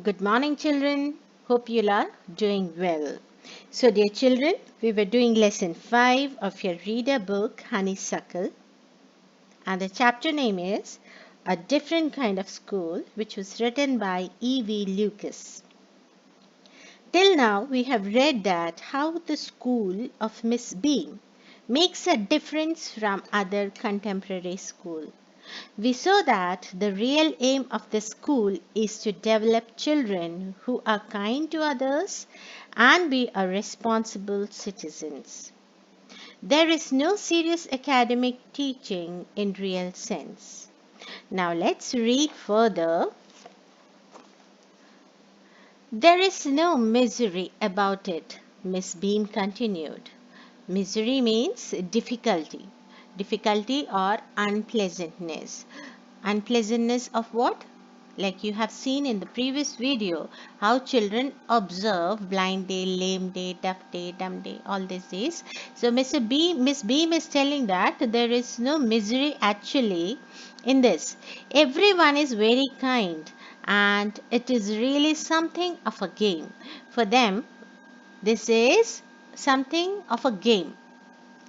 Good morning, children. Hope you are doing well. So, dear children, we were doing lesson 5 of your reader book, Honeysuckle, and the chapter name is A Different Kind of School, which was written by E.V. Lucas. Till now, we have read that how the school of Miss Beam makes a difference from other contemporary schools. We saw that the real aim of the school is to develop children who are kind to others and be a responsible citizens. There is no serious academic teaching in real sense. Now let's read further. There is no misery about it, Miss Beam continued. Misery means difficulty. Difficulty or unpleasantness. Unpleasantness of what? Like you have seen in the previous video, how children observe blind day, lame day, deaf day, dumb day, all these days. So Miss Beam is telling that there is no misery actually in this. Everyone is very kind and it is really something of a game. For them, this is something of a game.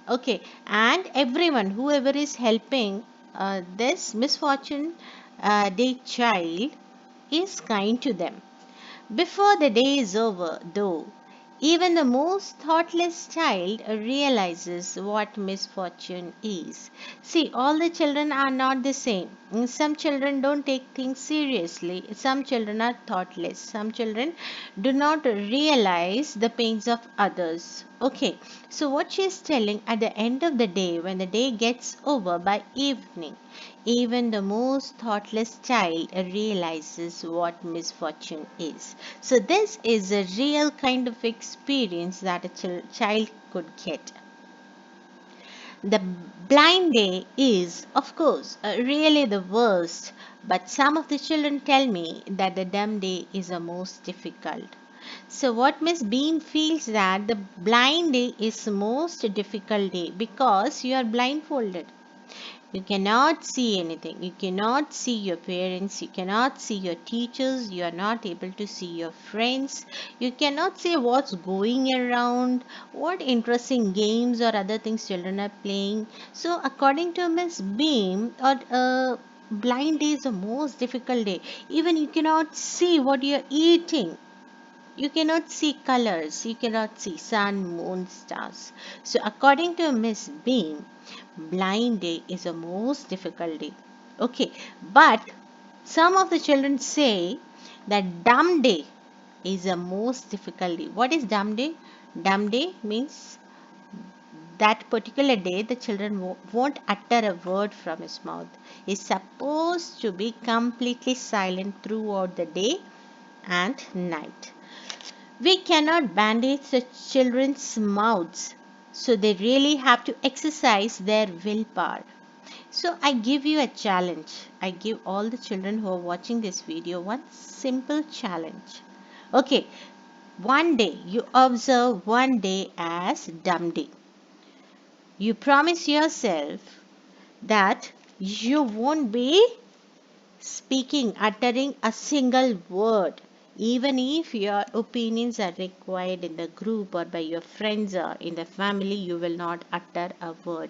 Okay, and everyone, whoever is helping this misfortune day child is kind to them. Before the day is over, though, even the most thoughtless child realizes what misfortune is. See, all the children are not the same. Some children don't take things seriously. Some children are thoughtless. Some children do not realize the pains of others. Okay, so what she is telling, at the end of the day, when the day gets over by evening, even the most thoughtless child realizes what misfortune is. So this is a real kind of experience that a child could get. The blind day is, of course, really the worst, but some of the children tell me that the dumb day is the most difficult. So what Miss Beam feels that the blind day is the most difficult day because you are blindfolded. You cannot see anything. You cannot see your parents. You cannot see your teachers. You are not able to see your friends. You cannot see what's going around, what interesting games or other things children are playing. So, according to Miss Beam, blind day is the most difficult day. Even you cannot see what you are eating. You cannot see colors, you cannot see sun, moon, stars. So, according to Miss Beam, blind day is the most difficult day. Okay, but some of the children say that dumb day is the most difficult day. What is dumb day? Dumb day means that particular day the children won't utter a word from his mouth. Is supposed to be completely silent throughout the day and night. We cannot bandage the children's mouths, so they really have to exercise their willpower. So I give you a challenge. I give all the children who are watching this video one simple challenge. Okay, one day you observe one day as dumb day. You promise yourself that you won't be speaking, uttering a single word, even if your opinions are required in the group or by your friends or in the family, you will not utter a word.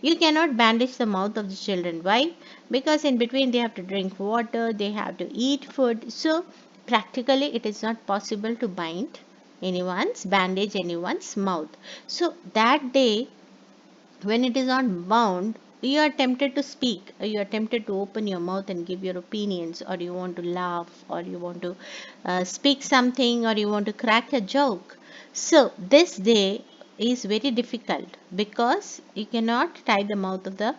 You cannot bandage the mouth of the children. Why? Because in between they have to drink water, they have to eat food. So, practically, it is not possible to bandage anyone's mouth. So, that day, when it is not bound, you are tempted to speak, you are tempted to open your mouth and give your opinions, or you want to laugh, or you want to speak something, or you want to crack a joke. So this day is very difficult because you cannot tie the mouth of the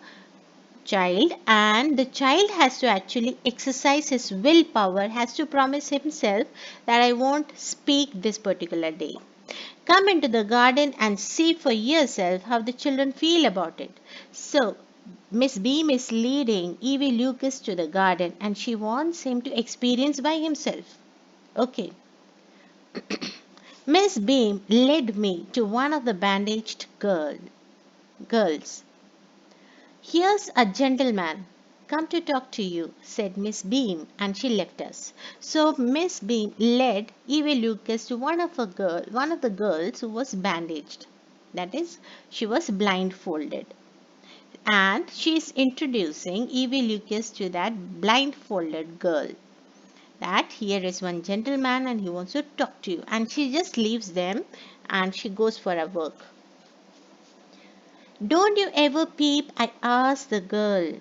child, and the child has to actually exercise his willpower, has to promise himself that I won't speak this particular day. Come into the garden and see for yourself how the children feel about it. So, Miss Beam is leading E.V. Lucas to the garden and she wants him to experience by himself. Okay. Miss Beam led me to one of the bandaged girls. Here's a gentleman. come to talk to you, said Miss Beam, and she left us. So Miss Beam led Evie Lucas to one of the girls who was bandaged. That is, she was blindfolded. And she is introducing Evie Lucas to that blindfolded girl. That here is one gentleman and he wants to talk to you. And she just leaves them and she goes for her work. Don't you ever peep? I asked the girl.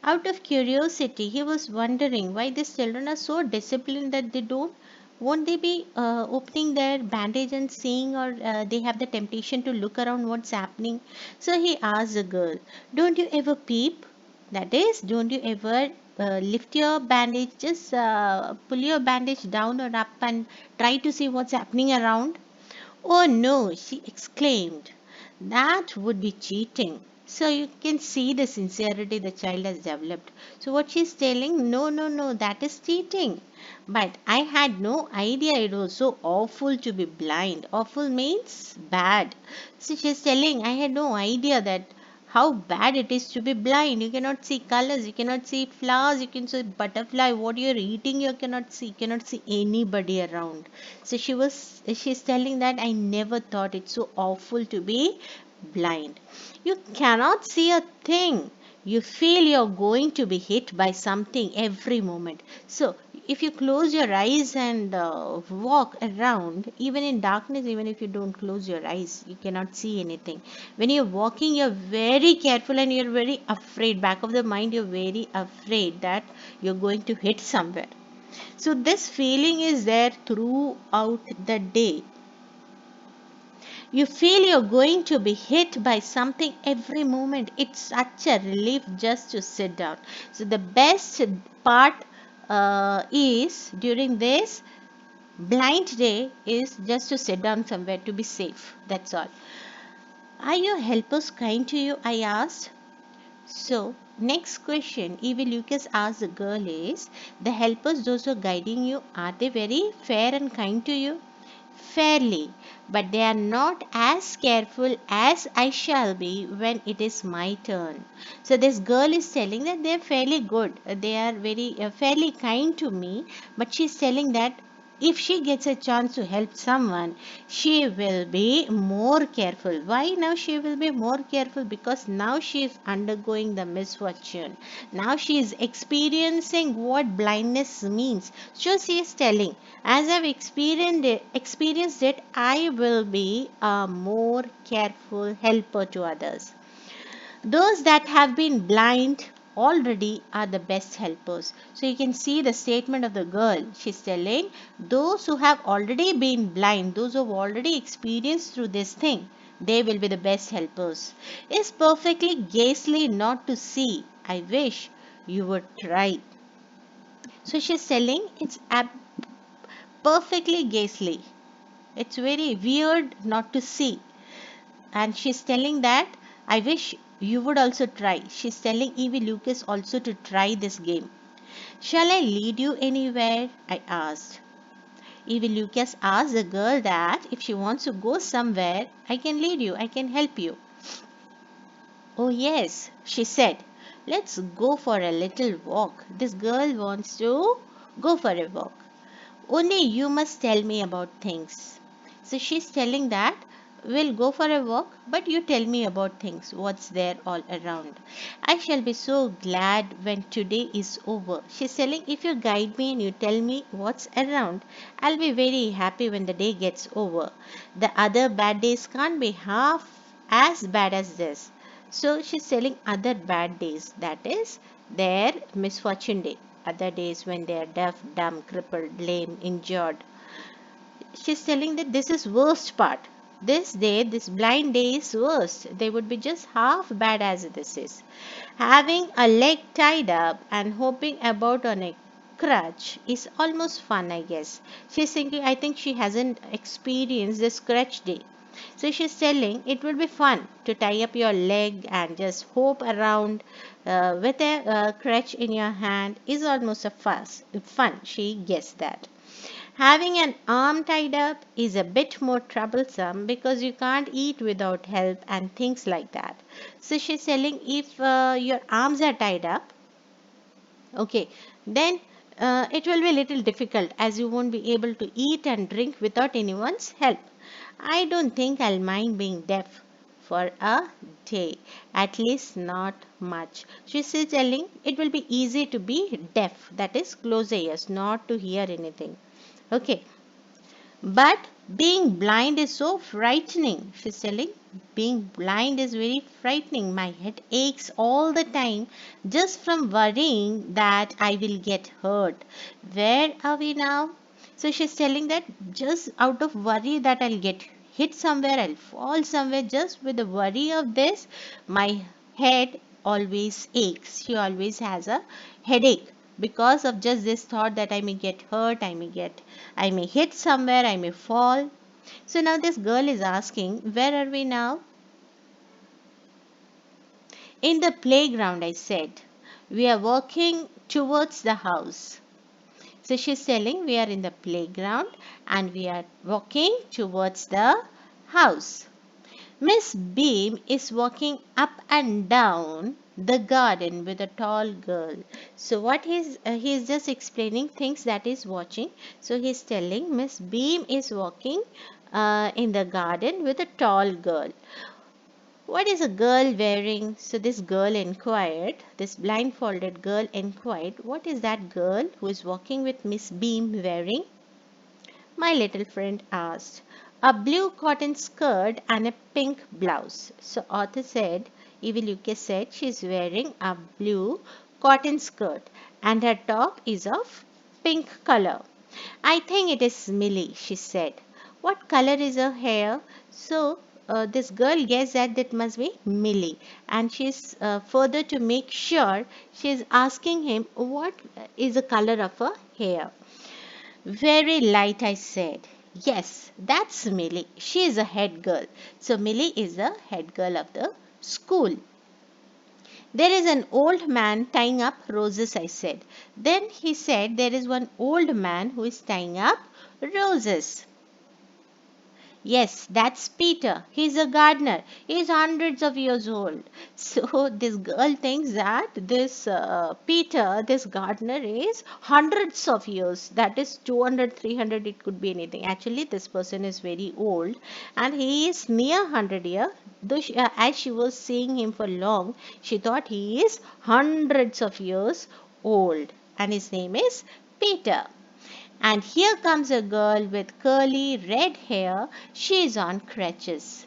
Out of curiosity, he was wondering why these children are so disciplined that they don't. Won't they be opening their bandage and seeing, or they have the temptation to look around what's happening? So he asked the girl, don't you ever peep? That is, don't you ever lift your bandage, just pull your bandage down or up and try to see what's happening around? Oh no, she exclaimed. That would be cheating. So you can see the sincerity the child has developed. So what she's telling, no, no, no, that is cheating. But I had no idea it was so awful to be blind. Awful means bad. So she's telling, I had no idea that how bad it is to be blind. You cannot see colors, you cannot see flowers, you can see butterfly. What you're eating, you cannot see anybody around. So she's telling that I never thought it's so awful to be blind. You cannot see a thing. You feel you're going to be hit by something every moment. So if you close your eyes and walk around, even in darkness, even if you don't close your eyes, you cannot see anything. When you're walking, you're very careful and you're very afraid. Back of the mind, you're very afraid that you're going to hit somewhere. So this feeling is there throughout the day. You feel you're going to be hit by something every moment. It's such a relief just to sit down. So the best part is during this blind day is just to sit down somewhere to be safe. That's all. Are your helpers kind to you? I asked. So, next question Evie Lucas asked the girl is, the helpers, those who are guiding you, are they very fair and kind to you? Fairly, but they are not as careful as I shall be when it is my turn. So this girl is telling that they are fairly good. They are very fairly kind to me, but she's telling that if she gets a chance to help someone, she will be more careful. Why now she will be more careful? Because now she is undergoing the misfortune. Now she is experiencing what blindness means. So she is telling, as I've experienced it, I will be a more careful helper to others. Those that have been blind already are the best helpers. So you can see the statement of the girl. She's telling those who have already been blind, those who have already experienced through this thing, they will be the best helpers. It's perfectly ghastly not to see. I wish you would try. So she's telling perfectly ghastly. It's very weird not to see. And she's telling that I wish you would also try. She's telling Evie Lucas also to try this game. Shall I lead you anywhere? I asked. Evie Lucas asked the girl that if she wants to go somewhere, I can lead you, I can help you. Oh, yes, she said. Let's go for a little walk. This girl wants to go for a walk. Only you must tell me about things. So she's telling that we'll go for a walk, but you tell me about things, what's there all around. I shall be so glad when today is over. She's telling if you guide me and you tell me what's around, I'll be very happy when the day gets over. The other bad days can't be half as bad as this. So she's telling other bad days, that is their misfortune day. Other days when they are deaf, dumb, crippled, lame, injured. She's telling that this is worst part. This day, this blind day is worst. They would be just half bad as this is. Having a leg tied up and hopping about on a crutch is almost fun, I guess. She's thinking, I think she hasn't experienced this crutch day. So she's telling it will be fun to tie up your leg and just hope around with a crutch in your hand is almost a fun. She guessed that. Having an arm tied up is a bit more troublesome because you can't eat without help and things like that. So she's telling if your arms are tied up, Okay, then it will be a little difficult as you won't be able to eat and drink without anyone's help. I don't think I'll mind being deaf for a day, at least not much. She's telling it will be easy to be deaf, that is, close ears, not to hear anything. Okay, but being blind is so frightening, she's telling. Being blind is very frightening. My head aches all the time just from worrying that I will get hurt. Where are we now? So she's telling that just out of worry that I'll get hit somewhere, I'll fall somewhere, just with the worry of this, my head always aches. She always has a headache because of just this thought that I may get hurt, I may hit somewhere, I may fall. So now this girl is asking, where are we now? In the playground, I said. We are walking towards the house. So she's telling we are in the playground and we are walking towards the house. Miss Beam is walking up and down the garden with a tall girl. So what he's just explaining things that he's watching. So he's telling Miss Beam is walking in the garden with a tall girl. What is a girl wearing? So this girl inquired, this blindfolded girl inquired, what is that girl who is walking with Miss Beam wearing? My little friend asked. A blue cotton skirt and a pink blouse. So author said, Evil Lucas said she's wearing a blue cotton skirt and her top is of pink color. I think it is Millie, she said. What color is her hair? So this girl guessed that that must be Millie, and she's further to make sure she's asking him what is the color of her hair. Very light, I said. Yes, that's Millie. She is a head girl. So Millie is the head girl of the school. There is an old man tying up roses, I said. Then he said there is one old man who is tying up roses. Yes, that's Peter. He's a gardener. He's hundreds of years old. So this girl thinks that this Peter, this gardener, is hundreds of years. That is 200, 300. It could be anything. Actually, this person is very old and he is near 100 year. Though as she was seeing him for long, she thought he is hundreds of years old. And his name is Peter. And here comes a girl with curly red hair. She is on crutches.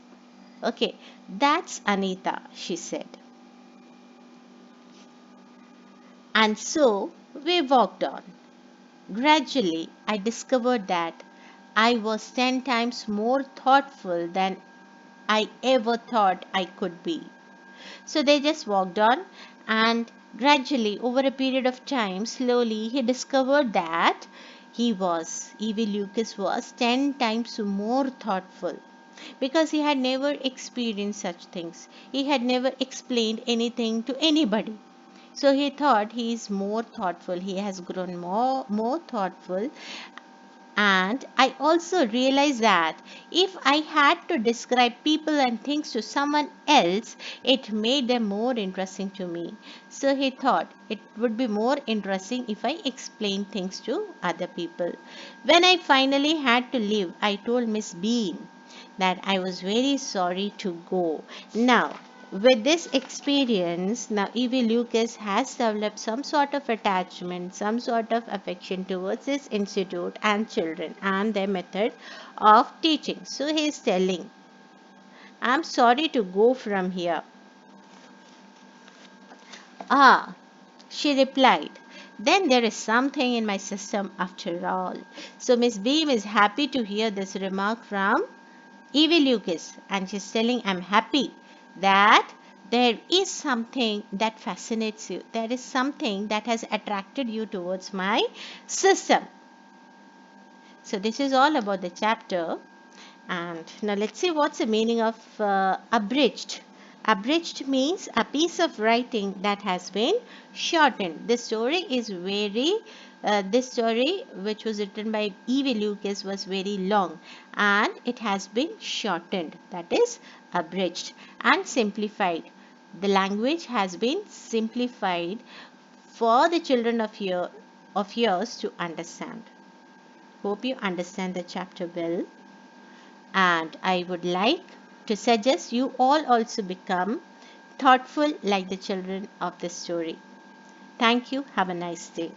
Okay, that's Anita, she said. And so we walked on. Gradually, I discovered that I was 10 times more thoughtful than I ever thought I could be. So they just walked on, and gradually, over a period of time, slowly, he discovered that Evie Lucas was 10 times more thoughtful because he had never experienced such things. He had never explained anything to anybody. So he thought he is more thoughtful. He has grown more thoughtful, and I also realized that if I had to describe people and things to someone else, it made them more interesting to me. So he thought it would be more interesting if I explained things to other people. When I finally had to leave, I told Miss Bean that I was very sorry to go. Now, with this experience, now Evie Lucas has developed some sort of attachment, some sort of affection towards this institute and children and their method of teaching. So he is telling, I'm sorry to go from here. Ah, she replied. Then there is something in my system after all. So Miss Beam is happy to hear this remark from Evie Lucas, and she's telling, I'm happy that there is something that fascinates you. There is something that has attracted you towards my system. So this is all about the chapter. And now let's see what's the meaning of abridged. Abridged means a piece of writing that has been shortened. This story which was written by E.V. Lucas was very long and it has been shortened. That is abridged and simplified. The language has been simplified for the children of yours to understand. Hope you understand the chapter well, and I would like to suggest you all also become thoughtful like the children of this story. Thank you. Have a nice day.